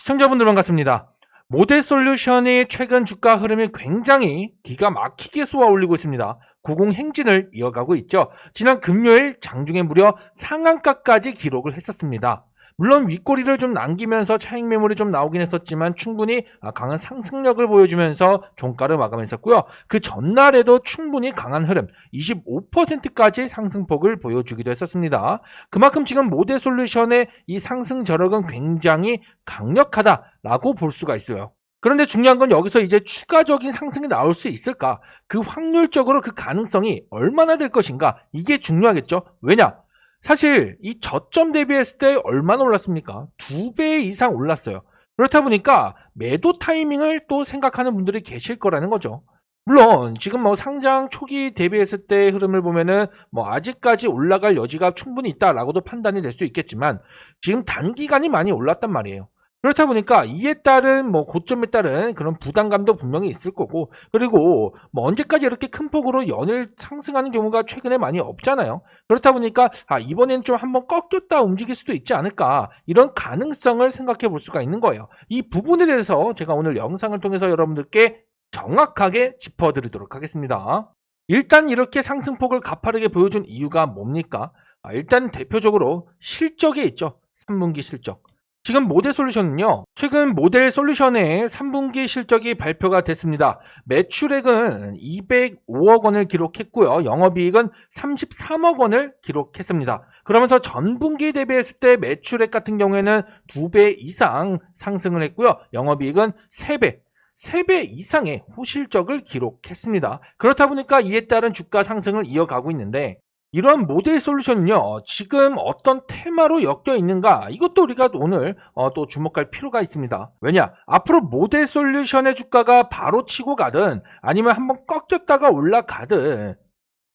시청자분들 반갑습니다. 모델솔루션의 최근 주가 흐름이 굉장히 기가 막히게 쏘아올리고 있습니다. 고공행진을 이어가고 있죠. 지난 금요일 장중에 무려 상한가까지 기록을 했었습니다. 물론 윗꼬리를 좀 남기면서 차익 매물이 좀 나오긴 했었지만 충분히 강한 상승력을 보여주면서 종가를 마감했었고요. 그 전날에도 충분히 강한 흐름 25%까지 상승폭을 보여주기도 했었습니다. 그만큼 지금 모델솔루션의 이 상승 저력은 굉장히 강력하다라고 볼 수가 있어요. 그런데 중요한 건 여기서 이제 추가적인 상승이 나올 수 있을까? 그 확률적으로 그 가능성이 얼마나 될 것인가? 이게 중요하겠죠? 왜냐? 사실 이 저점 대비했을 때 얼마나 올랐습니까? 2배 이상 올랐어요. 그렇다 보니까 매도 타이밍을 또 생각하는 분들이 계실 거라는 거죠. 물론 지금 뭐 상장 초기 대비했을 때 흐름을 보면은 뭐 아직까지 올라갈 여지가 충분히 있다라고도 판단이 될 수 있겠지만 지금 단기간이 많이 올랐단 말이에요. 그렇다 보니까 이에 따른 뭐 고점에 따른 그런 부담감도 분명히 있을 거고, 그리고 뭐 언제까지 이렇게 큰 폭으로 연일 상승하는 경우가 최근에 많이 없잖아요. 그렇다 보니까 이번엔 좀 한번 꺾였다 움직일 수도 있지 않을까, 이런 가능성을 생각해 볼 수가 있는 거예요. 이 부분에 대해서 제가 오늘 영상을 통해서 여러분들께 정확하게 짚어드리도록 하겠습니다. 일단 이렇게 상승폭을 가파르게 보여준 이유가 뭡니까? 일단 대표적으로 실적에 있죠. 3분기 실적. 지금 모델솔루션은요, 최근 모델솔루션의 3분기 실적이 발표가 됐습니다. 매출액은 205억 원을 기록했고요. 영업이익은 33억 원을 기록했습니다. 그러면서 전분기 대비했을 때 매출액 같은 경우에는 2배 이상 상승을 했고요. 영업이익은 3배 이상의 호실적을 기록했습니다. 그렇다 보니까 이에 따른 주가 상승을 이어가고 있는데, 이런 모델 솔루션은요, 지금 어떤 테마로 엮여 있는가, 이것도 우리가 오늘 또 주목할 필요가 있습니다. 왜냐, 앞으로 모델 솔루션의 주가가 바로 치고 가든 아니면 한번 꺾였다가 올라가든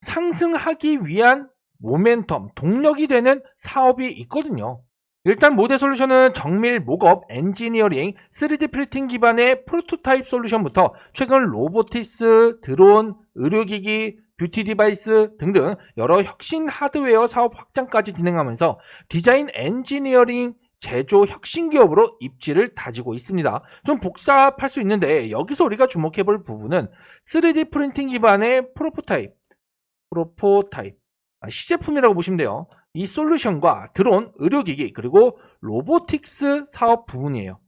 상승하기 위한 모멘텀, 동력이 되는 사업이 있거든요. 일단 모델 솔루션은 정밀 목업, 엔지니어링, 3D 프린팅 기반의 프로토타입 솔루션부터 최근 로보티스, 드론, 의료기기, 뷰티 디바이스 등등 여러 혁신 하드웨어 사업 확장까지 진행하면서 디자인 엔지니어링 제조 혁신 기업으로 입지를 다지고 있습니다. 좀 복잡할 수 있는데 여기서 우리가 주목해 볼 부분은 3D 프린팅 기반의 프로토타입, 시제품이라고 보시면 돼요. 이 솔루션과 드론, 의료기기, 그리고 로보틱스 사업 부분이에요.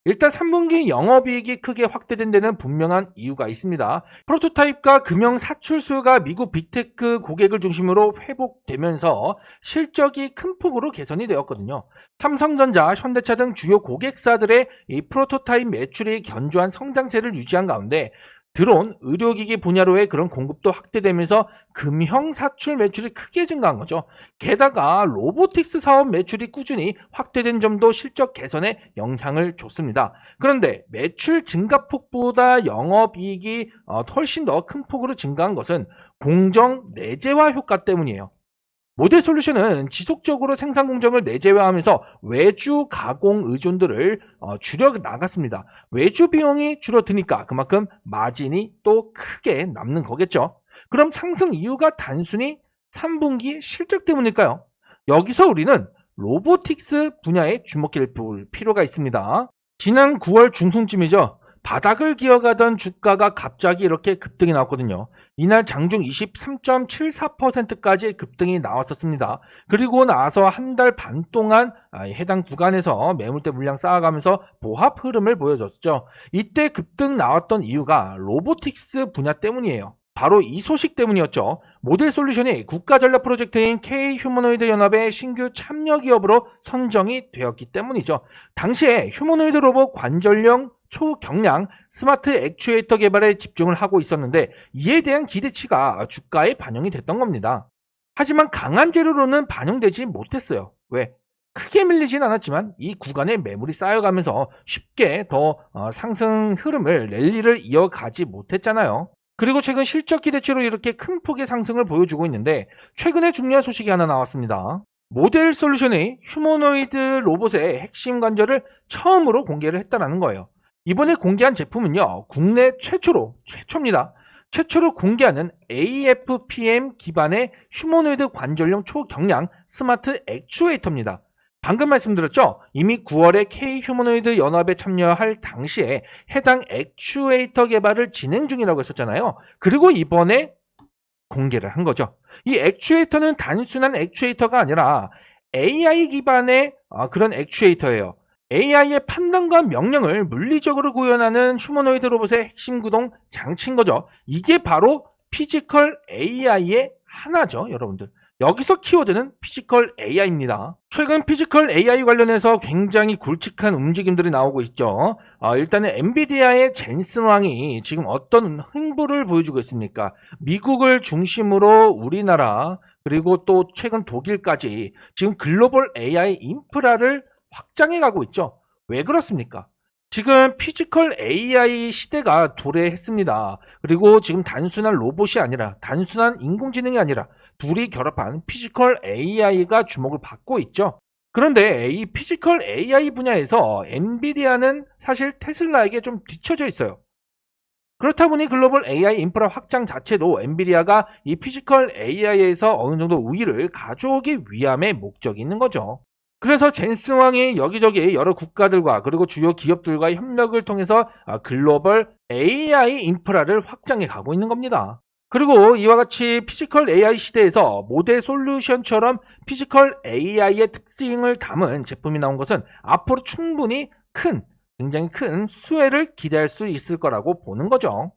일단 3분기 영업이익이 크게 확대된 데는 분명한 이유가 있습니다. 프로토타입과 금형 사출 수요가 미국 빅테크 고객을 중심으로 회복되면서 실적이 큰 폭으로 개선이 되었거든요. 삼성전자, 현대차 등 주요 고객사들의 이 프로토타입 매출이 견조한 성장세를 유지한 가운데 드론, 의료기기 분야로의 그런 공급도 확대되면서 금형 사출 매출이 크게 증가한 거죠. 게다가 로보틱스 사업 매출이 꾸준히 확대된 점도 실적 개선에 영향을 줬습니다. 그런데 매출 증가폭보다 영업이익이 훨씬 더 큰 폭으로 증가한 것은 공정 내재화 효과 때문이에요. 모델 솔루션은 지속적으로 생산 공정을 내재화하면서 외주 가공 의존도를 줄여 나갔습니다. 외주 비용이 줄어드니까 그만큼 마진이 또 크게 남는 거겠죠. 그럼 상승 이유가 단순히 3분기 실적 때문일까요? 여기서 우리는 로보틱스 분야에 주목해 볼 필요가 있습니다. 지난 9월 중순쯤이죠. 바닥을 기어가던 주가가 갑자기 이렇게 급등이 나왔거든요. 이날 장중 23.74%까지 급등이 나왔었습니다. 그리고 나서 한 달 반 동안 해당 구간에서 매물대 물량 쌓아가면서 보합 흐름을 보여줬죠. 이때 급등 나왔던 이유가 로보틱스 분야 때문이에요. 바로 이 소식 때문이었죠. 모델 솔루션이 국가전략 프로젝트인 K-휴머노이드 연합의 신규 참여 기업으로 선정이 되었기 때문이죠. 당시에 휴머노이드 로봇 관절형 초경량 스마트 액추에이터 개발에 집중을 하고 있었는데 이에 대한 기대치가 주가에 반영이 됐던 겁니다. 하지만 강한 재료로는 반영되지 못했어요. 왜? 크게 밀리진 않았지만 이 구간에 매물이 쌓여가면서 쉽게 더 상승 흐름을 랠리를 이어가지 못했잖아요. 그리고 최근 실적 기대치로 이렇게 큰 폭의 상승을 보여주고 있는데 최근에 중요한 소식이 하나 나왔습니다. 모델 솔루션이 휴머노이드 로봇의 핵심 관절을 처음으로 공개를 했다는 거예요. 이번에 공개한 제품은요, 국내 최초입니다. 최초로 공개하는 AFPM 기반의 휴머노이드 관절용 초경량 스마트 액추에이터입니다. 방금 말씀드렸죠? 이미 9월에 K-휴머노이드 연합에 참여할 당시에 해당 액추에이터 개발을 진행 중이라고 했었잖아요. 그리고 이번에 공개를 한 거죠. 이 액추에이터는 단순한 액추에이터가 아니라 AI 기반의 그런 액추에이터예요. AI의 판단과 명령을 물리적으로 구현하는 휴머노이드 로봇의 핵심 구동 장치인 거죠. 이게 바로 피지컬 AI의 하나죠, 여러분들. 여기서 키워드는 피지컬 AI입니다. 최근 피지컬 AI 관련해서 굉장히 굵직한 움직임들이 나오고 있죠. 일단은 엔비디아의 젠슨 왕이 지금 어떤 행보를 보여주고 있습니까? 미국을 중심으로 우리나라 그리고 또 최근 독일까지 지금 글로벌 AI 인프라를 확장해 가고 있죠. 왜 그렇습니까? 지금 피지컬 AI 시대가 도래했습니다. 그리고 지금 단순한 로봇이 아니라 단순한 인공지능이 아니라 둘이 결합한 피지컬 AI가 주목을 받고 있죠. 그런데 이 피지컬 AI 분야에서 엔비디아는 사실 테슬라에게 좀 뒤처져 있어요. 그렇다 보니 글로벌 AI 인프라 확장 자체도 엔비디아가 이 피지컬 AI에서 어느 정도 우위를 가져오기 위함의 목적이 있는 거죠. 그래서 젠슨 왕이 여기저기 여러 국가들과 그리고 주요 기업들과 협력을 통해서 글로벌 AI 인프라를 확장해 가고 있는 겁니다. 그리고 이와 같이 피지컬 AI 시대에서 모델 솔루션처럼 피지컬 AI의 특징을 담은 제품이 나온 것은 앞으로 충분히 굉장히 큰 수혜를 기대할 수 있을 거라고 보는 거죠.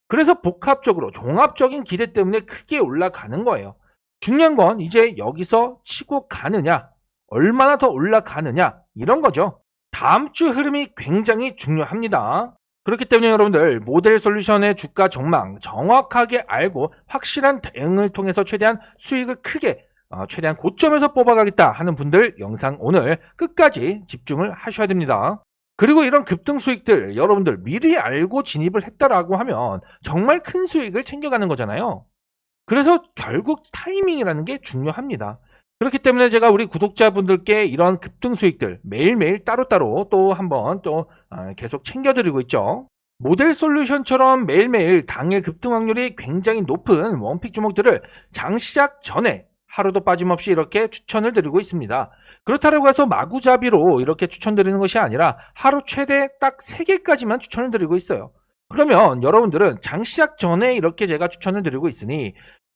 그래서 복합적으로 종합적인 기대 때문에 크게 올라가는 거예요. 중요한 건 이제 여기서 치고 가느냐, 얼마나 더 올라가느냐 이런 거죠. 다음 주 흐름이 굉장히 중요합니다. 그렇기 때문에 여러분들 모델 솔루션의 주가 전망 정확하게 알고 확실한 대응을 통해서 최대한 수익을 크게 최대한 고점에서 뽑아가겠다 하는 분들 영상 오늘 끝까지 집중을 하셔야 됩니다. 그리고 이런 급등 수익들 여러분들 미리 알고 진입을 했다라고 하면 정말 큰 수익을 챙겨가는 거잖아요. 그래서 결국 타이밍이라는 게 중요합니다. 그렇기 때문에 제가 우리 구독자분들께 이런 급등 수익들 매일매일 따로따로 또 한번 또 계속 챙겨드리고 있죠. 모델 솔루션처럼 매일매일 당일 급등 확률이 굉장히 높은 원픽 종목들을 장 시작 전에 하루도 빠짐없이 이렇게 추천을 드리고 있습니다. 그렇다고 해서 마구잡이로 이렇게 추천드리는 것이 아니라 하루 최대 딱 3개까지만 추천을 드리고 있어요. 그러면 여러분들은 장 시작 전에 이렇게 제가 추천을 드리고 있으니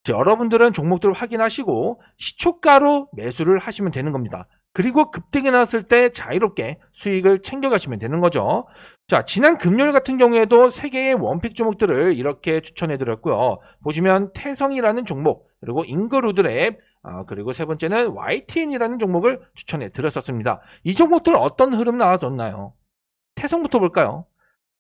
여러분들은 종목들을 확인하시고 시초가로 매수를 하시면 되는 겁니다. 그리고 급등이 나왔을 때 자유롭게 수익을 챙겨가시면 되는 거죠. 자, 지난 금요일 같은 경우에도 3개의 원픽 종목들을 이렇게 추천해 드렸고요. 보시면 태성이라는 종목, 그리고 인거루드랩, 그리고 세 번째는 YTN이라는 종목을 추천해 드렸었습니다. 이 종목들 어떤 흐름 나와줬나요? 태성부터 볼까요?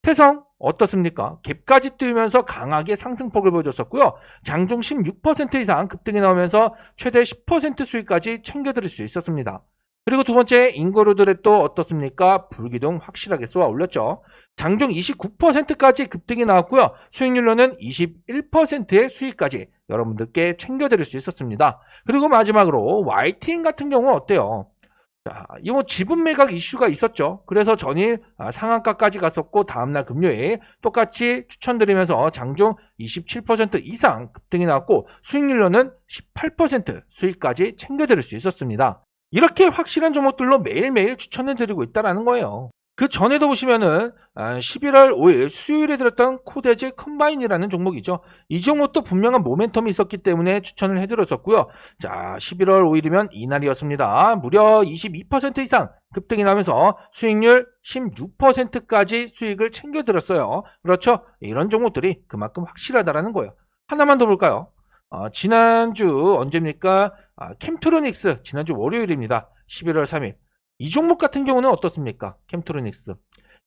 태성 어떻습니까? 갭까지 띄우면서 강하게 상승폭을 보여줬었고요. 장중 16% 이상 급등이 나오면서 최대 10% 수익까지 챙겨드릴 수 있었습니다. 그리고 두 번째 인거루드랩도 어떻습니까? 불기둥 확실하게 쏘아 올렸죠. 장중 29%까지 급등이 나왔고요. 수익률로는 21%의 수익까지 여러분들께 챙겨드릴 수 있었습니다. 그리고 마지막으로 YTN 같은 경우는 어때요? 자, 이거 지분 매각 이슈가 있었죠. 그래서 전일 상한가까지 갔었고 다음날 금요일 똑같이 추천드리면서 장중 27% 이상 급등이 나왔고 수익률로는 18% 수익까지 챙겨드릴 수 있었습니다. 이렇게 확실한 종목들로 매일매일 추천을 드리고 있다는 거예요. 그 전에도 보시면은 11월 5일 수요일에 들었던 코데즈 컴바인이라는 종목이죠. 이 종목도 분명한 모멘텀이 있었기 때문에 추천을 해드렸었고요. 자, 11월 5일이면 이날이었습니다. 무려 22% 이상 급등이 나면서 수익률 16%까지 수익을 챙겨드렸어요. 그렇죠? 이런 종목들이 그만큼 확실하다라는 거예요. 하나만 더 볼까요? 지난주 언제입니까? 캠트로닉스 지난주 월요일입니다. 11월 3일. 이 종목 같은 경우는 어떻습니까? 캠트로닉스.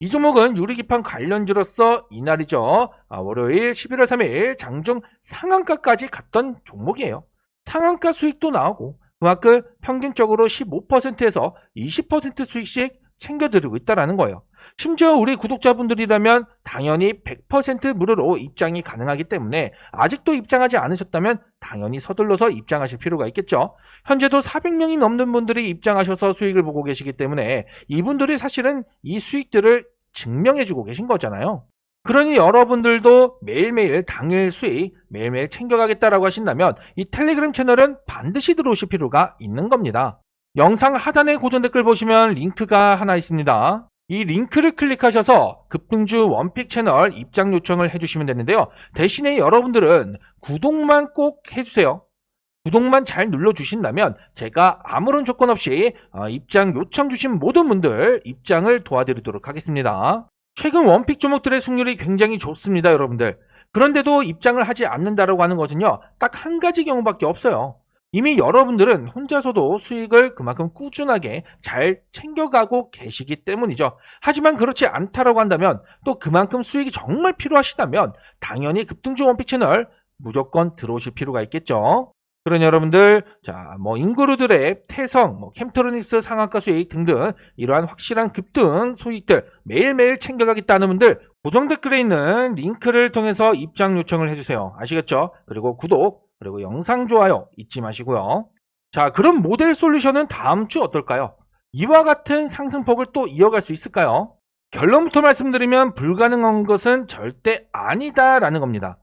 이 종목은 유리기판 관련주로서 이날이죠. 월요일 11월 3일 장중 상한가까지 갔던 종목이에요. 상한가 수익도 나오고 그만큼 평균적으로 15%에서 20% 수익씩 챙겨드리고 있다는 거예요. 심지어 우리 구독자분들이라면 당연히 100% 무료로 입장이 가능하기 때문에 아직도 입장하지 않으셨다면 당연히 서둘러서 입장하실 필요가 있겠죠. 현재도 400명이 넘는 분들이 입장하셔서 수익을 보고 계시기 때문에 이분들이 사실은 이 수익들을 증명해주고 계신 거잖아요. 그러니 여러분들도 매일매일 당일 수익 매일매일 챙겨가겠다라고 하신다면 이 텔레그램 채널은 반드시 들어오실 필요가 있는 겁니다. 영상 하단의 고정 댓글 보시면 링크가 하나 있습니다. 이 링크를 클릭하셔서 급등주 원픽 채널 입장 요청을 해주시면 되는데요. 대신에 여러분들은 구독만 꼭 해주세요. 구독만 잘 눌러주신다면 제가 아무런 조건 없이 입장 요청 주신 모든 분들 입장을 도와드리도록 하겠습니다. 최근 원픽 종목들의 승률이 굉장히 좋습니다, 여러분들. 그런데도 입장을 하지 않는다라고 하는 것은요, 딱 한 가지 경우밖에 없어요. 이미 여러분들은 혼자서도 수익을 그만큼 꾸준하게 잘 챙겨가고 계시기 때문이죠. 하지만 그렇지 않다라고 한다면 또 그만큼 수익이 정말 필요하시다면 당연히 급등주 원픽 채널 무조건 들어오실 필요가 있겠죠. 그런 여러분들, 인그루드랩, 태성, 캠트로닉스 상한가 수익 등등 이러한 확실한 급등 수익들 매일매일 챙겨가겠다는 분들 고정 댓글에 있는 링크를 통해서 입장 요청을 해주세요. 아시겠죠? 그리고 구독, 그리고 영상 좋아요 잊지 마시고요. 자, 그럼 모델 솔루션은 다음 주 어떨까요? 이와 같은 상승폭을 또 이어갈 수 있을까요? 결론부터 말씀드리면 불가능한 것은 절대 아니다라는 겁니다.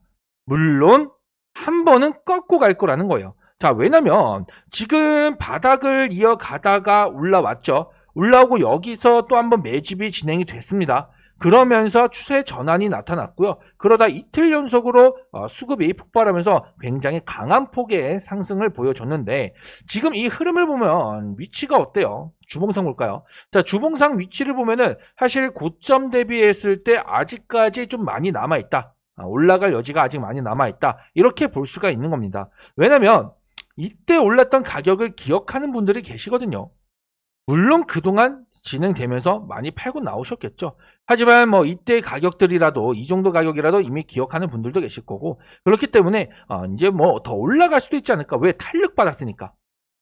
물론 한 번은 꺾고 갈 거라는 거예요. 자, 왜냐면 지금 바닥을 이어가다가 올라왔죠. 올라오고 여기서 또 한 번 매집이 진행이 됐습니다. 그러면서 추세 전환이 나타났고요. 그러다 이틀 연속으로 수급이 폭발하면서 굉장히 강한 폭의 상승을 보여줬는데 지금 이 흐름을 보면 위치가 어때요? 주봉상 볼까요? 자, 주봉상 위치를 보면은 사실 고점 대비했을 때 아직까지 좀 많이 남아있다. 올라갈 여지가 아직 많이 남아있다. 이렇게 볼 수가 있는 겁니다. 왜냐면 이때 올랐던 가격을 기억하는 분들이 계시거든요. 물론 그동안 진행되면서 많이 팔고 나오셨겠죠. 하지만 이때 가격들이라도 이 정도 가격이라도 이미 기억하는 분들도 계실 거고 그렇기 때문에 이제 더 올라갈 수도 있지 않을까. 왜? 탄력받았으니까.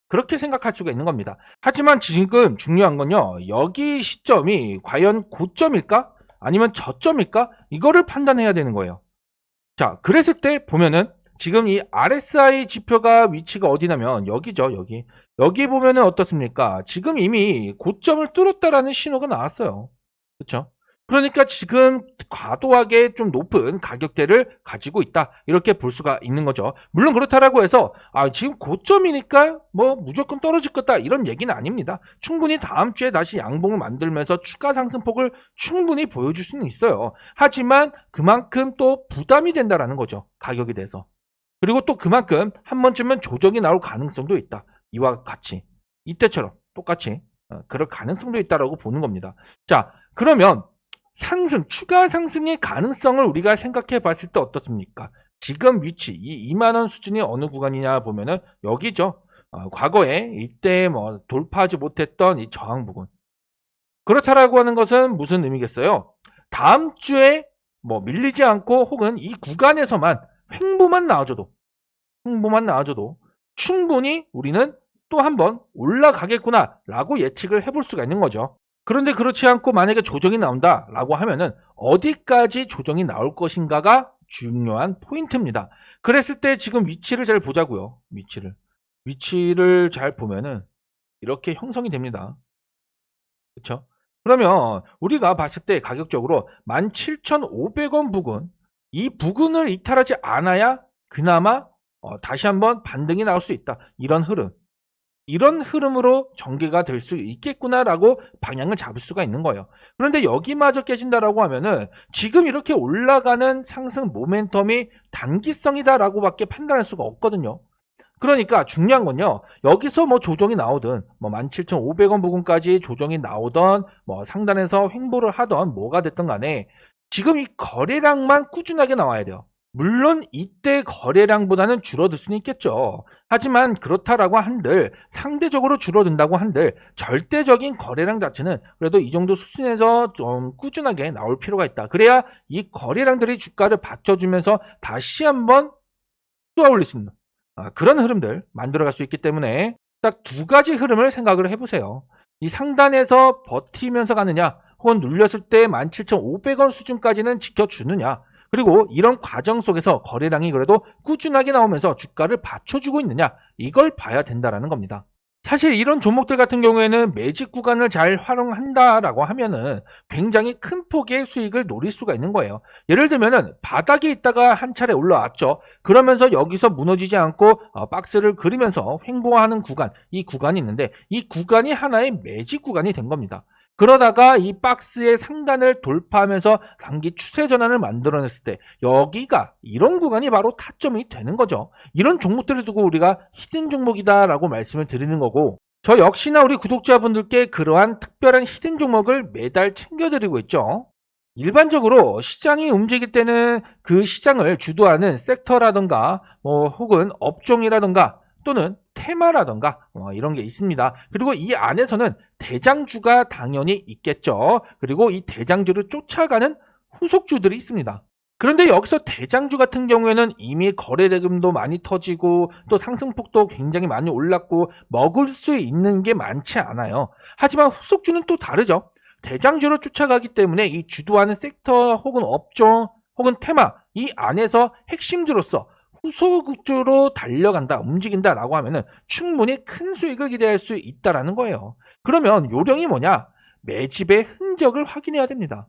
그렇게 생각할 수가 있는 겁니다. 하지만 지금 중요한 건요. 여기 시점이 과연 고점일까? 아니면 저점일까? 이거를 판단해야 되는 거예요. 자, 그랬을 때 보면은 지금 이 RSI 지표가 위치가 어디냐면 여기죠, 여기. 여기 보면은 어떻습니까? 지금 이미 고점을 뚫었다라는 신호가 나왔어요. 그렇죠? 그러니까 지금 과도하게 좀 높은 가격대를 가지고 있다. 이렇게 볼 수가 있는 거죠. 물론 그렇다라고 해서 지금 고점이니까 무조건 떨어질 거다 이런 얘기는 아닙니다. 충분히 다음 주에 다시 양봉을 만들면서 추가 상승폭을 충분히 보여줄 수는 있어요. 하지만 그만큼 또 부담이 된다라는 거죠. 가격에 대해서. 그리고 또 그만큼 한 번쯤은 조정이 나올 가능성도 있다. 이와 같이. 이때처럼 똑같이 그럴 가능성도 있다라고 보는 겁니다. 자, 그러면 추가 상승의 가능성을 우리가 생각해 봤을 때 어떻습니까? 지금 위치, 이 2만원 수준이 어느 구간이냐 보면은 여기죠. 과거에 이때 돌파하지 못했던 이 저항 부분. 그렇다라고 하는 것은 무슨 의미겠어요? 다음 주에 밀리지 않고 혹은 이 구간에서만 횡보만 나와줘도 충분히 우리는 또 한번 올라가겠구나 라고 예측을 해볼 수가 있는 거죠. 그런데 그렇지 않고 만약에 조정이 나온다 라고 하면은 어디까지 조정이 나올 것인가가 중요한 포인트입니다. 그랬을 때 지금 위치를 잘 보자고요. 위치를 잘 보면은 이렇게 형성이 됩니다. 그렇죠? 그러면 우리가 봤을 때 가격적으로 17,500원 부근, 이 부근을 이탈하지 않아야 그나마 다시 한번 반등이 나올 수 있다. 이런 흐름으로 전개가 될 수 있겠구나라고 방향을 잡을 수가 있는 거예요. 그런데 여기마저 깨진다라고 하면은 지금 이렇게 올라가는 상승 모멘텀이 단기성이다라고 밖에 판단할 수가 없거든요. 그러니까 중요한 건요. 여기서 조정이 나오든 17,500원 부근까지 조정이 나오던 상단에서 횡보를 하던 뭐가 됐든 간에 지금 이 거래량만 꾸준하게 나와야 돼요. 물론 이때 거래량보다는 줄어들 수는 있겠죠. 하지만 그렇다라고 한들 상대적으로 줄어든다고 한들 절대적인 거래량 자체는 그래도 이 정도 수준에서 좀 꾸준하게 나올 필요가 있다. 그래야 이 거래량들이 주가를 받쳐주면서 다시 한번 쏘아올릴 수 있는 그런 흐름들 만들어갈 수 있기 때문에 딱 두 가지 흐름을 생각을 해보세요. 이 상단에서 버티면서 가느냐 혹은 눌렸을 때 17,500원 수준까지는 지켜주느냐, 그리고 이런 과정 속에서 거래량이 그래도 꾸준하게 나오면서 주가를 받쳐주고 있느냐, 이걸 봐야 된다라는 겁니다. 사실 이런 종목들 같은 경우에는 매직 구간을 잘 활용한다라고 하면은 굉장히 큰 폭의 수익을 노릴 수가 있는 거예요. 예를 들면은 바닥에 있다가 한 차례 올라왔죠. 그러면서 여기서 무너지지 않고 박스를 그리면서 횡보하는 구간, 이 구간이 있는데 이 구간이 하나의 매직 구간이 된 겁니다. 그러다가 이 박스의 상단을 돌파하면서 단기 추세 전환을 만들어냈을 때 여기가 이런 구간이 바로 타점이 되는 거죠. 이런 종목들을 두고 우리가 히든 종목이다라고 말씀을 드리는 거고, 저 역시나 우리 구독자분들께 그러한 특별한 히든 종목을 매달 챙겨드리고 있죠. 일반적으로 시장이 움직일 때는 그 시장을 주도하는 섹터라던가 혹은 업종이라던가 또는 테마라던가 이런 게 있습니다. 그리고 이 안에서는 대장주가 당연히 있겠죠. 그리고 이 대장주를 쫓아가는 후속주들이 있습니다. 그런데 여기서 대장주 같은 경우에는 이미 거래 대금도 많이 터지고 또 상승폭도 굉장히 많이 올랐고 먹을 수 있는 게 많지 않아요. 하지만 후속주는 또 다르죠. 대장주를 쫓아가기 때문에 이 주도하는 섹터 혹은 업종 혹은 테마 이 안에서 핵심주로서 후속주로 달려간다, 움직인다라고 하면은 충분히 큰 수익을 기대할 수 있다라는 거예요. 그러면 요령이 뭐냐? 매집의 흔적을 확인해야 됩니다.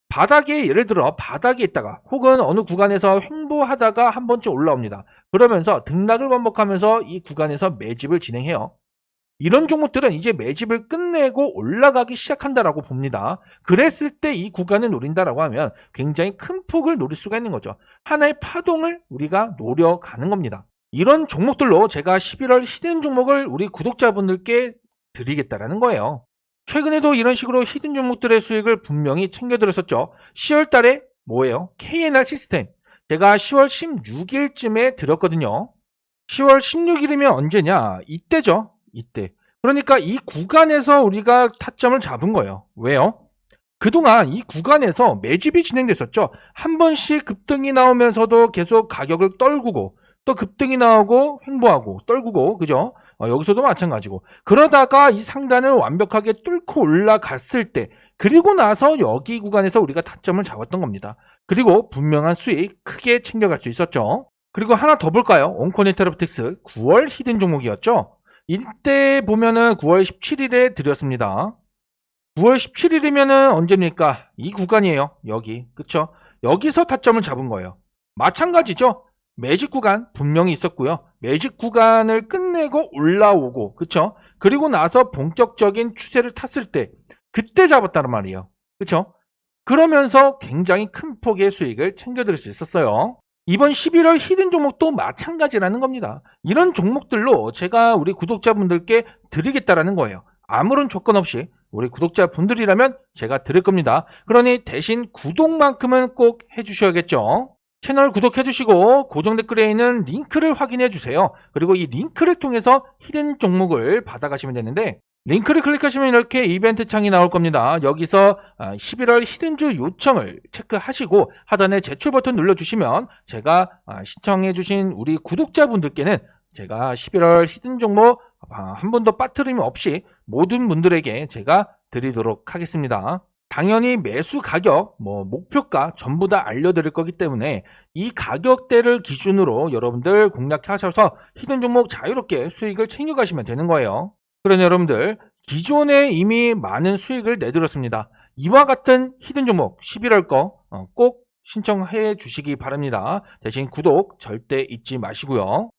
바닥에 예를 들어 바닥에 있다가 혹은 어느 구간에서 횡보하다가 한 번쯤 올라옵니다. 그러면서 등락을 반복하면서 이 구간에서 매집을 진행해요. 이런 종목들은 이제 매집을 끝내고 올라가기 시작한다라고 봅니다. 그랬을 때 이 구간을 노린다라고 하면 굉장히 큰 폭을 노릴 수가 있는 거죠. 하나의 파동을 우리가 노려가는 겁니다. 이런 종목들로 제가 11월 히든 종목을 우리 구독자분들께 드리겠다라는 거예요. 최근에도 이런 식으로 히든 종목들의 수익을 분명히 챙겨드렸었죠. 10월 달에 뭐예요? KNR 시스템. 제가 10월 16일쯤에 들었거든요. 10월 16일이면 언제냐? 이때죠. 이때. 그러니까 이 구간에서 우리가 타점을 잡은 거예요. 왜요? 그동안 이 구간에서 매집이 진행됐었죠. 한 번씩 급등이 나오면서도 계속 가격을 떨구고 또 급등이 나오고 횡보하고 떨구고 그죠? 여기서도 마찬가지고 그러다가 이 상단을 완벽하게 뚫고 올라갔을 때 그리고 나서 여기 구간에서 우리가 타점을 잡았던 겁니다. 그리고 분명한 수익 크게 챙겨갈 수 있었죠. 그리고 하나 더 볼까요? 온코네테로프텍스 9월 히든 종목이었죠. 이때 보면은 9월 17일에 드렸습니다. 9월 17일이면은 언제입니까? 이 구간이에요. 여기. 그쵸? 여기서 타점을 잡은 거예요. 마찬가지죠? 매직 구간 분명히 있었고요. 매직 구간을 끝내고 올라오고, 그쵸? 그리고 나서 본격적인 추세를 탔을 때, 그때 잡았다는 말이에요. 그쵸? 그러면서 굉장히 큰 폭의 수익을 챙겨드릴 수 있었어요. 이번 11월 히든 종목도 마찬가지라는 겁니다. 이런 종목들로 제가 우리 구독자분들께 드리겠다라는 거예요. 아무런 조건 없이 우리 구독자분들이라면 제가 드릴 겁니다. 그러니 대신 구독만큼은 꼭 해주셔야겠죠. 채널 구독해주시고 고정 댓글에 있는 링크를 확인해주세요. 그리고 이 링크를 통해서 히든 종목을 받아가시면 되는데 링크를 클릭하시면 이렇게 이벤트 창이 나올 겁니다. 여기서 11월 히든주 요청을 체크하시고 하단에 제출 버튼 눌러주시면 제가 신청해주신 우리 구독자분들께는 제가 11월 히든 종목 한 번도 빠트림 없이 모든 분들에게 제가 드리도록 하겠습니다. 당연히 매수 가격, 목표가 전부 다 알려드릴 거기 때문에 이 가격대를 기준으로 여러분들 공략하셔서 히든 종목 자유롭게 수익을 챙겨가시면 되는 거예요. 그러니 여러분들 기존에 이미 많은 수익을 내드렸습니다. 이와 같은 히든 종목 11월 거 꼭 신청해 주시기 바랍니다. 대신 구독 절대 잊지 마시고요.